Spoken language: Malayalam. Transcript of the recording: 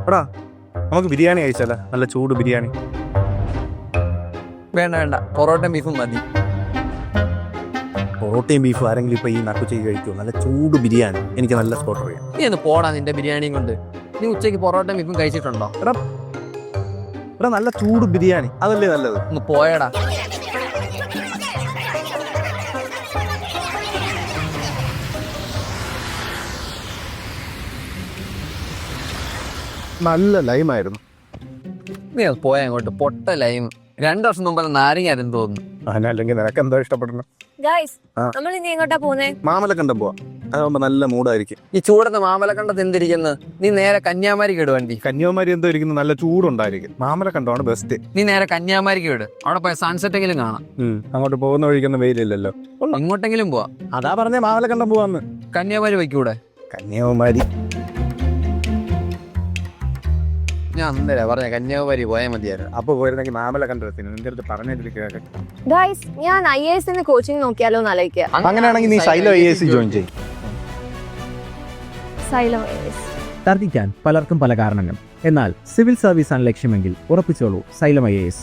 എടാ നമുക്ക് ബിരിയാണി കഴിച്ചാലോ? നല്ല ചൂട് ബിരിയാണി. വേണ്ട, പൊറോട്ടയും ബീഫും മതി. പൊറോട്ടയും ബീഫും ആരെങ്കിലും ഇപ്പൊ ഈ നട്ടുച്ചയ്ക്ക് കഴിക്കുമോ? നല്ല ചൂട് ബിരിയാണി എനിക്ക് നല്ല സ്പോട്ട് അറിയാം. നീ ഒന്ന് പോടാ നിന്റെ ബിരിയാണിയും കൊണ്ട്. നീ ഉച്ചയ്ക്ക് പൊറോട്ടയും ബീഫും കഴിച്ചിട്ടുണ്ടോ? എടാ നല്ല ചൂട് ബിരിയാണി അതല്ലേ നല്ലത്. ഒന്ന് പോയടാ. നല്ല ലൈമായിരുന്നു. നീ അത് പോയാ അങ്ങോട്ട്. പൊട്ട ലൈം. 2 വർഷം മുമ്പ് നാരങ്ങ ആയിരുന്നു തോന്നുന്നു. അല്ലെങ്കിൽ നിനക്ക് എന്താ ഇഷ്ടപ്പെടണം? നമ്മൾ ഇനി എങ്ങോട്ടാ പോന്നെ? മാമലക്കണ്ടം പോവാ. അതാകുമ്പോ നല്ല മൂടായിരിക്കും. ഈ ചൂടത്ത് മാമലക്കണ്ടത്ത് എന്തിരിക്കുന്നു? നീ നേരെ കന്യാകുമാരിക്ക് ഇട് വണ്ടി. കന്യാകുമാരി എന്തോ ഇരിക്കുന്നു, നല്ല ചൂടുണ്ടായിരിക്കും. മാമലക്കണ്ടമാണ് ബെസ്റ്റ്. നീ നേരെ കന്യാകുമാരിക്ക് ഇട്. അവിടെ പോയ സൺസെറ്റെങ്കിലും കാണാം. അങ്ങോട്ട് പോകുന്ന വഴിക്കൊന്നും വെയിലില്ലല്ലോ. എങ്ങോട്ടെങ്കിലും പോവാ. അതാ പറഞ്ഞ മാമലക്കണ്ടം പോവാന്ന്. കന്യാകുമാരി വയ്ക്കൂടെ? കന്യാകുമാരി ഞാൻ അന്നേരം പറഞ്ഞ കന്യാകുമാരി പോയാൽ മതിയായിരുന്നു. അപ്പൊ പോയിരുന്നെങ്കിൽ മാമലക്കണ്ടത്തിന് നിന്റെ അടുത്ത് പറഞ്ഞിട്ട്. ഗൈസ്, ഞാൻ IAS കോച്ചിങ് നോക്കിയാലോ എന്ന് ആലോചിക്കുക. അങ്ങനെയാണെങ്കിൽ നീ Xylem IAS ജോയിൻ ചെയ്യും. Xylem IAS തർക്കിക്കാൻ പലർക്കും പല കാരണങ്ങൾ. എന്നാൽ സിവിൽ സർവീസാണ് ലക്ഷ്യമെങ്കിൽ ഉറപ്പിച്ചോളൂ Xylem IAS.